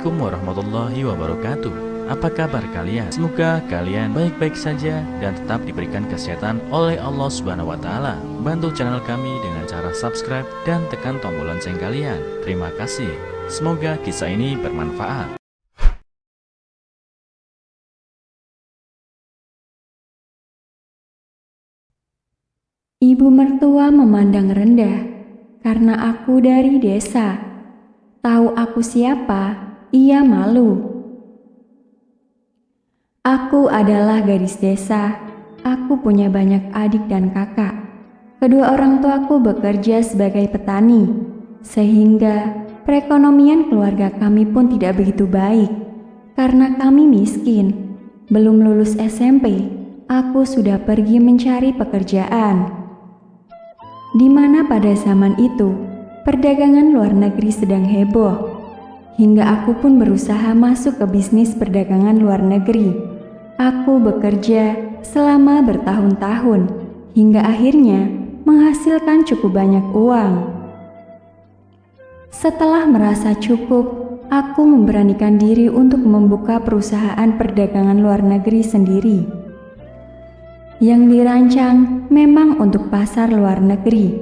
Assalamualaikum warahmatullahi wabarakatuh. Apa kabar kalian? Semoga kalian baik-baik saja dan tetap diberikan kesehatan oleh Allah Subhanahu wa taala. Bantu channel kami dengan cara subscribe dan tekan tombol lonceng kalian. Terima kasih. Semoga kisah ini bermanfaat. Ibu mertua memandang rendah karena aku dari desa. Tahu aku siapa, ia malu. Aku adalah gadis desa. Aku punya banyak adik dan kakak. Kedua orang tuaku bekerja sebagai petani, sehingga perekonomian keluarga kami pun tidak begitu baik. Karena kami miskin, belum lulus SMP, aku sudah pergi mencari pekerjaan. Di mana pada zaman itu, perdagangan luar negeri sedang heboh, hingga aku pun berusaha masuk ke bisnis perdagangan luar negeri. Aku bekerja selama bertahun-tahun, hingga akhirnya menghasilkan cukup banyak uang. Setelah merasa cukup, aku memberanikan diri untuk membuka perusahaan perdagangan luar negeri sendiri. Yang dirancang memang untuk pasar luar negeri.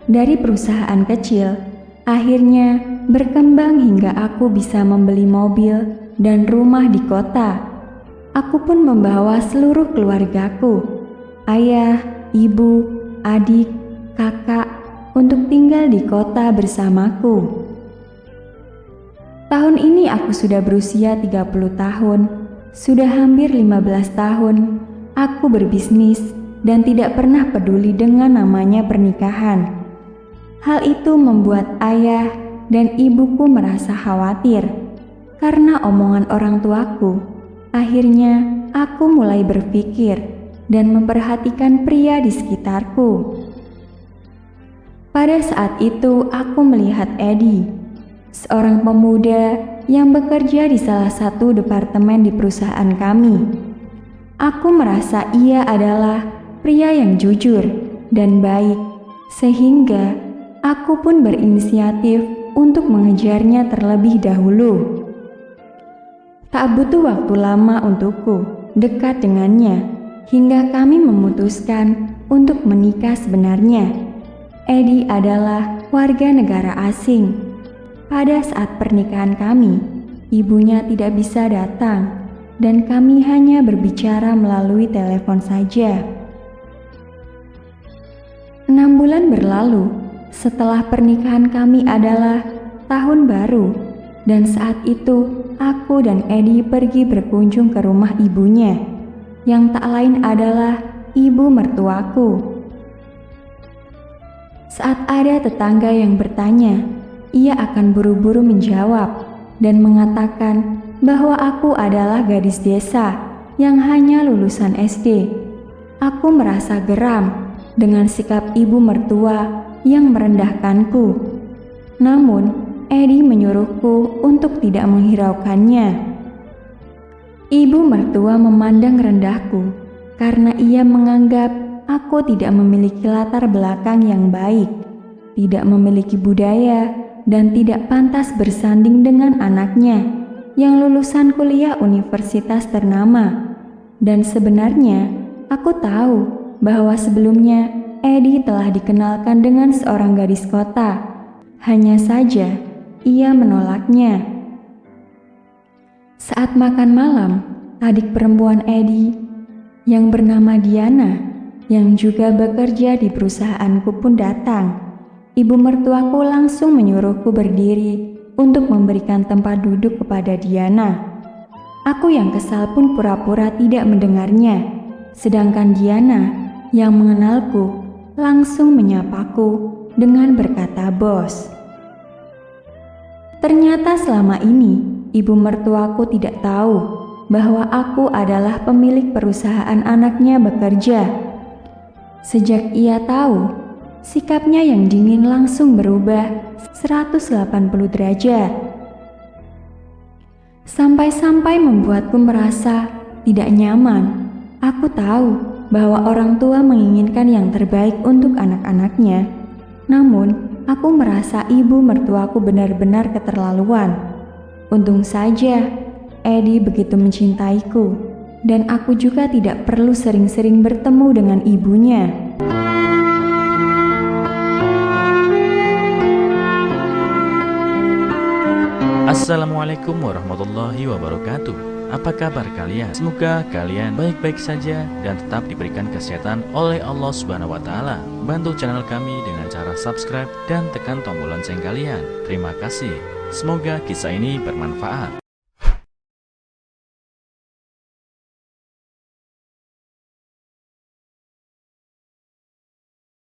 Dari perusahaan kecil, akhirnya berkembang hingga aku bisa membeli mobil dan rumah di kota. Aku pun membawa seluruh keluargaku, ayah, ibu, adik, kakak, untuk tinggal di kota bersamaku. Tahun ini aku sudah berusia 30 tahun, sudah hampir 15 tahun, aku berbisnis dan tidak pernah peduli dengan namanya pernikahan. Hal itu membuat ayah dan ibuku merasa khawatir karena omongan orang tuaku. Akhirnya aku mulai berpikir dan memperhatikan pria di sekitarku. Pada saat itu aku melihat Edi, seorang pemuda yang bekerja di salah satu departemen di perusahaan kami. Aku merasa ia adalah pria yang jujur dan baik, sehingga aku pun berinisiatif untuk mengejarnya terlebih dahulu. Tak butuh waktu lama untukku dekat dengannya, hingga kami memutuskan untuk menikah sebenarnya. Edi adalah warga negara asing. Pada saat pernikahan kami, ibunya tidak bisa datang, dan kami hanya berbicara melalui telepon saja. 6 bulan berlalu. Setelah pernikahan kami adalah tahun baru, dan saat itu aku dan Edi pergi berkunjung ke rumah ibunya, yang tak lain adalah ibu mertuaku. Saat ada tetangga yang bertanya, ia akan buru-buru menjawab dan mengatakan bahwa aku adalah gadis desa yang hanya lulusan SD. Aku merasa geram dengan sikap ibu mertua yang merendahkanku. Namun, Edi menyuruhku untuk tidak menghiraukannya. Ibu mertua memandang rendahku karena ia menganggap aku tidak memiliki latar belakang yang baik, tidak memiliki budaya, dan tidak pantas bersanding dengan anaknya yang lulusan kuliah universitas ternama. Dan sebenarnya, aku tahu bahwa sebelumnya Edi telah dikenalkan dengan seorang gadis kota. Hanya saja, ia menolaknya. Saat makan malam, adik perempuan Edi yang bernama Diana, yang juga bekerja di perusahaanku pun datang. Ibu mertuaku langsung menyuruhku berdiri untuk memberikan tempat duduk kepada Diana. Aku yang kesal pun pura-pura tidak mendengarnya, sedangkan Diana yang mengenalku langsung menyapaku dengan berkata, "Bos." Ternyata selama ini ibu mertuaku tidak tahu bahwa aku adalah pemilik perusahaan anaknya bekerja. Sejak ia tahu, sikapnya yang dingin langsung berubah 180 derajat. Sampai-sampai membuatku merasa tidak nyaman. Aku tahu bahwa orang tua menginginkan yang terbaik untuk anak-anaknya. Namun, aku merasa ibu mertuaku benar-benar keterlaluan. Untung saja Edi begitu mencintaiku, dan aku juga tidak perlu sering-sering bertemu dengan ibunya. Assalamualaikum warahmatullahi wabarakatuh. Apa kabar kalian? Semoga kalian baik-baik saja dan tetap diberikan kesehatan oleh Allah Subhanahu wa taala. Bantu channel kami dengan cara subscribe dan tekan tombol lonceng kalian. Terima kasih. Semoga kisah ini bermanfaat.